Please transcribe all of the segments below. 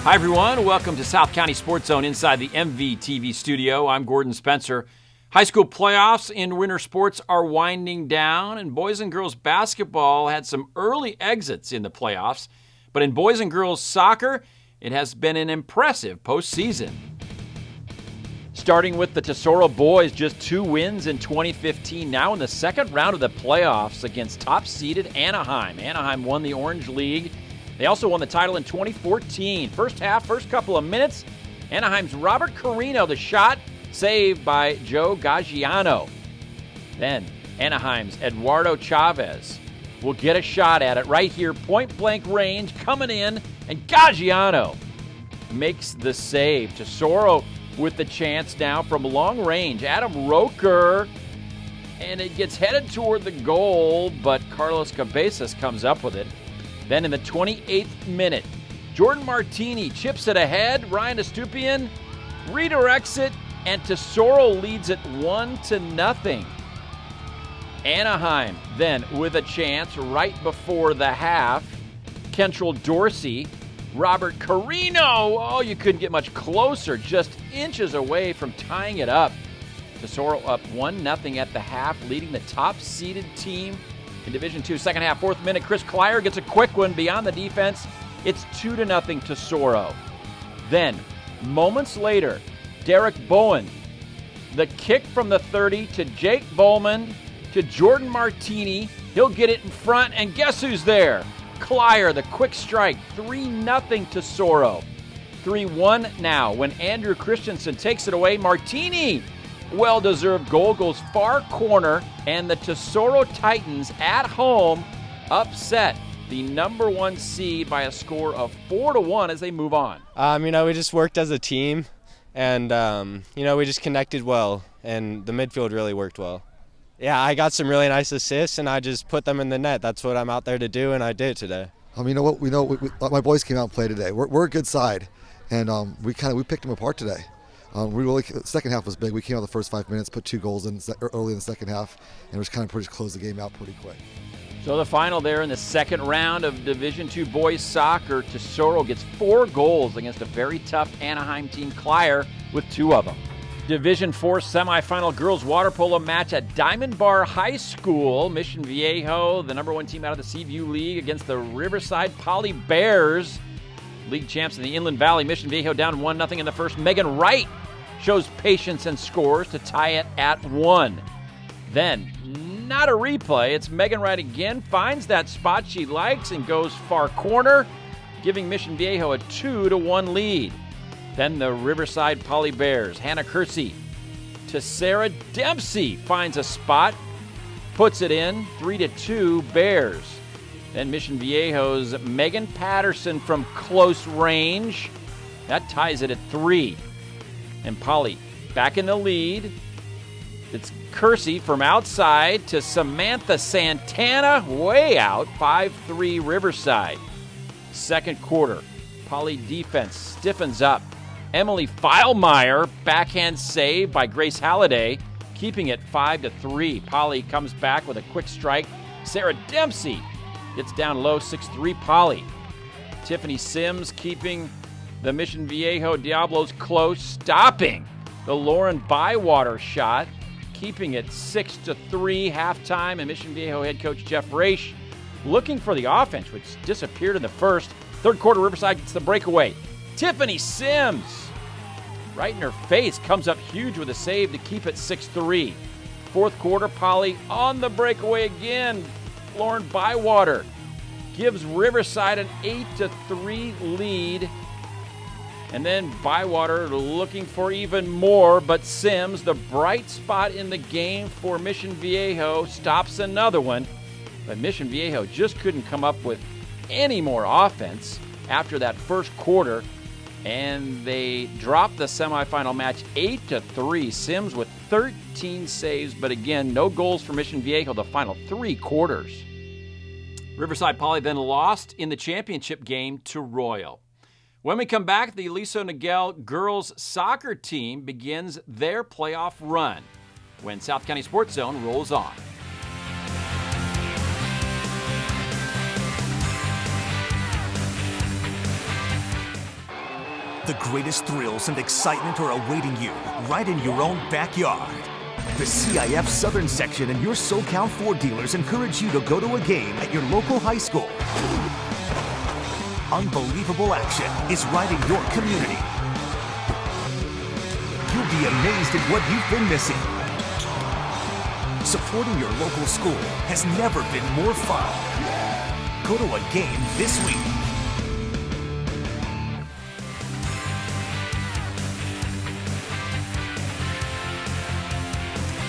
Hi, everyone. Welcome to South County SportsZone inside the MVTV studio. I'm Gordon Spencer. High school playoffs in winter sports are winding down, and boys and girls basketball had some early exits in the playoffs. But in boys and girls soccer, it has been an impressive postseason. Starting with the Tesoro boys, just 2 wins in 2015, now in the second round of the playoffs against top-seeded Anaheim. Anaheim won the Orange League. They also won the title in 2014. First couple of minutes, Anaheim's Robert Carino, the shot saved by Joe Gaggiano. Then Anaheim's Eduardo Chavez will get a shot at it right here, point-blank range, coming in, and Gaggiano makes the save. Tesoro with the chance now from long range. Adam Roker, and it gets headed toward the goal, but Carlos Cabezas comes up with it. Then in the 28th minute, Jordan Martini chips it ahead. Ryan Estupian redirects it, and Tesoro leads it 1-0. Anaheim then with a chance right before the half. Kentrell Dorsey, Robert Carino. Oh, you couldn't get much closer, just inches away from tying it up. Tesoro up 1-0 at the half, leading the top-seeded team in Division II. Second half, 4th minute, Chris Klyer gets a quick one beyond the defense. It's 2-0 Tesoro. Then, moments later, Derek Bowen, the kick from the 30 to Jake Bowman to Jordan Martini. He'll get it in front, and guess who's there? Klyer, the quick strike, 3-0 Tesoro. 3-1 now when Andrew Christensen takes it away. Martini, well-deserved goal, goes far corner, and the Tesoro Titans at home upset the number 1 seed by a score of 4-1 as they move on. We just worked as a team, and, we just connected well, and the midfield really worked well. Yeah, I got some really nice assists, and I just put them in the net. That's what I'm out there to do, and I did today. You know what? My boys came out and played today. We're a good side, and we picked them apart today. The second half was big. We came out the first 5 minutes, put 2 goals in early in the second half, and was kind of pretty close the game out pretty quick. So the final there in the second round of Division II boys soccer, Tesoro gets 4 goals against a very tough Anaheim team. Klyer with 2 of them. Division IV semifinal girls water polo match at Diamond Bar High School. Mission Viejo, the number 1 team out of the Seaview League, against the Riverside Poly Bears. League champs in the Inland Valley. Mission Viejo down 1-0 in the first. Megan Wright shows patience and scores to tie it at 1. Then, not a replay. It's Megan Wright again, finds that spot she likes and goes far corner, giving Mission Viejo a 2-1 lead. Then the Riverside Poly Bears. Hannah Kersey to Sarah Dempsey finds a spot, puts it in, 3-2 Bears. Then Mission Viejo's Megan Patterson from close range. That ties it at 3. And Poly back in the lead. It's Kersey from outside to Samantha Santana, way out, 5-3 Riverside. Second quarter, Poly defense stiffens up. Emily Feilmeyer, backhand save by Grace Halliday, keeping it 5-3. Poly comes back with a quick strike. Sarah Dempsey gets down low, 6-3 Poly. Tiffany Sims keeping the Mission Viejo Diablos close, stopping the Lauren Bywater shot, keeping it 6-3 halftime. And Mission Viejo head coach Jeff Raish looking for the offense, which disappeared in the first. Third quarter, Riverside gets the breakaway. Tiffany Sims, right in her face, comes up huge with a save to keep it 6-3. Fourth quarter, Poly on the breakaway again. Lauren Bywater gives Riverside an 8-3 lead. And then Bywater looking for even more, but Sims, the bright spot in the game for Mission Viejo, stops another one. But Mission Viejo just couldn't come up with any more offense after that first quarter, and they dropped the semifinal match 8-3. Sims with 13 saves, but again, no goals for Mission Viejo the final 3 quarters. Riverside Poly then lost in the championship game to Royal. When we come back, the Aliso Niguel girls soccer team begins their playoff run when South County SportsZone rolls on. The greatest thrills and excitement are awaiting you right in your own backyard. The CIF Southern Section and your SoCal Ford dealers encourage you to go to a game at your local high school. Unbelievable action is right in your community. You'll be amazed at what you've been missing. Supporting your local school has never been more fun. Go to a game this week.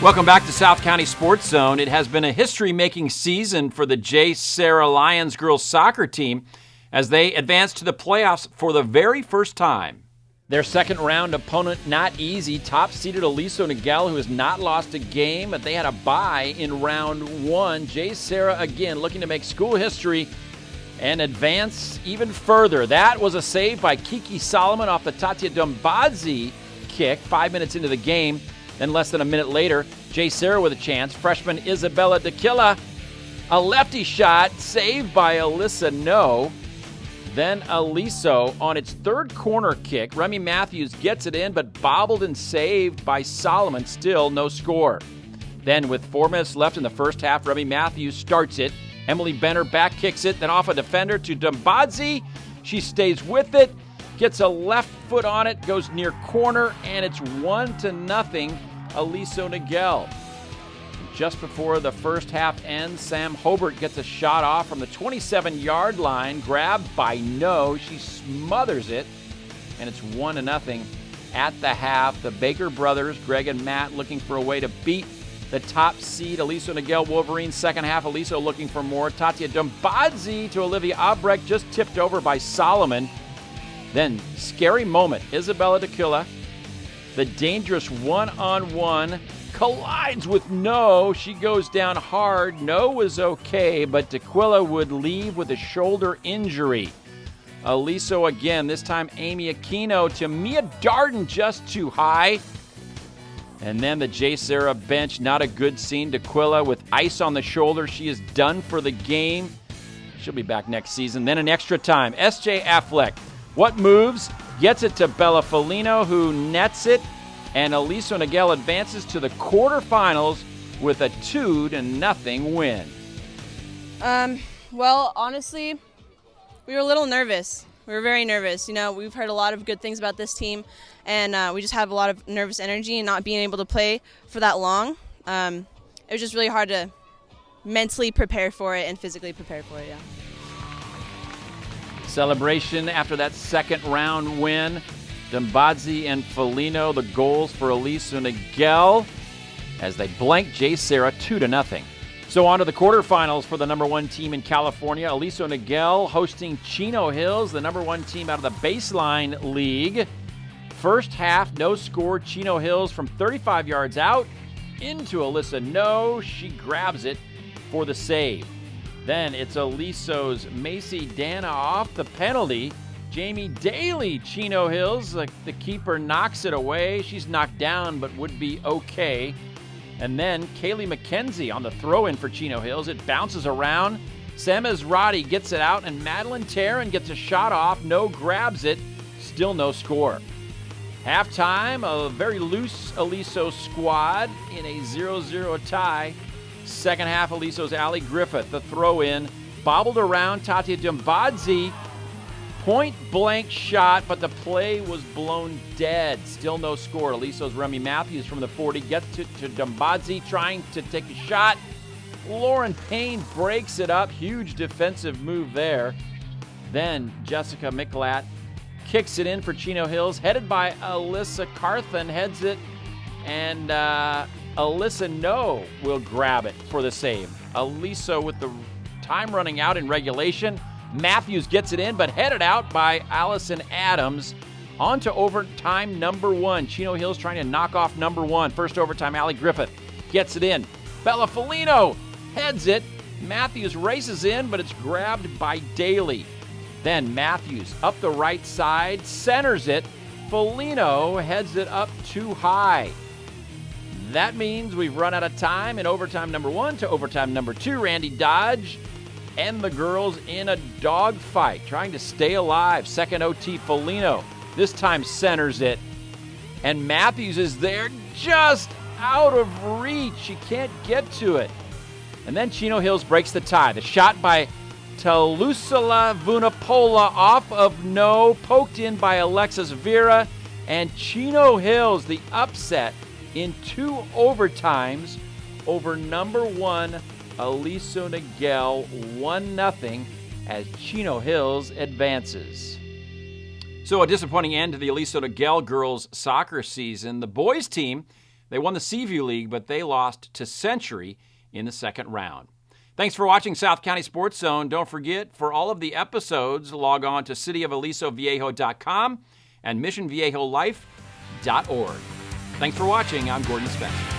Welcome back to South County Sports Zone. It has been a history-making season for the JSerra Lions girls soccer team as they advance to the playoffs for the very first time. Their second-round opponent, not easy, top-seeded Aliso Niguel, who has not lost a game, but they had a bye in round one. JSerra, again, looking to make school history and advance even further. That was a save by Kiki Solomon off the Tatia Dombadzi kick 5 minutes into the game. Then less than a minute later, JSerra with a chance. Freshman Isabella DeQuilla, a lefty shot, saved by Alyssa No. Then Aliso on its third corner kick. Remy Matthews gets it in, but bobbled and saved by Solomon. Still no score. Then with 4 minutes left in the first half, Remy Matthews starts it. Emily Benner back kicks it, then off a defender to Dombadzi. She stays with it, gets a left foot on it, goes near corner, and it's 1-0. Aliso Niguel. Just before the first half ends, Sam Hobart gets a shot off from the 27-yard line, grabbed by No. She smothers it, and it's 1-0 at the half. The Baker brothers, Greg and Matt, looking for a way to beat the top seed Aliso Niguel Wolverines. Second half, Aliso looking for more. Tatia Dombadzi to Olivia Albrecht, just tipped over by Solomon. Then, scary moment, Isabella DeQuilla. The dangerous one-on-one collides with No. She goes down hard. No was okay, but DeQuilla would leave with a shoulder injury. Aliso again, this time Amy Aquino to Mia Darden, just too high. And then the JSerra bench, not a good scene. DeQuilla with ice on the shoulder. She is done for the game. She'll be back next season. Then in extra time, S.J. Affleck. What moves? Gets it to Bella Folino, who nets it, and Aliso Niguel advances to the quarterfinals with a 2-0 win. Well, honestly, we were a little nervous. We were very nervous. You know, we've heard a lot of good things about this team, and we just have a lot of nervous energy and not being able to play for that long. It was just really hard to mentally prepare for it and physically prepare for it, yeah. Celebration after that second round win. Dombadzi and Folino, the goals for Aliso Niguel as they blank JSerra 2-0. So on to the quarterfinals for the number one team in California. Aliso Niguel hosting Chino Hills, the number one team out of the Baseline League. First half, no score. Chino Hills from 35 yards out into Alyssa No. She grabs it for the save. Then it's Aliso's Macy Dana off the penalty. Jamie Daly, Chino Hills, the keeper knocks it away. She's knocked down but would be okay. And then Kaylee McKenzie on the throw-in for Chino Hills. It bounces around. Sam Ezrati gets it out, and Madeline Taryn gets a shot off. No grabs it. Still no score. Halftime, a very loose Aliso squad in a 0-0 tie. Second half, Aliso's Allie Griffith, the throw-in, bobbled around Tatia Dombadzi, point-blank shot, but the play was blown dead. Still no score. Aliso's Remy Matthews from the 40 gets to Dombadzi, trying to take a shot. Lauren Payne breaks it up. Huge defensive move there. Then Jessica Miklat kicks it in for Chino Hills, headed by Alyssa Carthen, heads it, and Alyssa No will grab it for the save. Aliso with the time running out in regulation. Matthews gets it in, but headed out by Allison Adams. On to overtime number one. Chino Hills trying to knock off number one. First overtime, Allie Griffith gets it in. Bella Folino heads it. Matthews races in, but it's grabbed by Daly. Then Matthews up the right side, centers it. Folino heads it up too high. That means we've run out of time in overtime number one to overtime number two. Randy Dodge and the girls in a dogfight, trying to stay alive. Second OT, Folino This time centers it. And Matthews is there just out of reach. He can't get to it. And then Chino Hills breaks the tie. The shot by Talusala Vunapola off of no, poked in by Alexis Vera. And Chino Hills, the upset in 2 overtimes over number 1 Aliso Niguel, 1-0 as Chino Hills advances. So a disappointing end to the Aliso Niguel girls soccer season. The boys team, they won the Seaview League, but they lost to Century in the second round. Thanks for watching South County Sports Zone. Don't forget, for all of the episodes, log on to cityofalisoviejo.com and missionviejolife.org. Thanks for watching. I'm Gordon Spencer.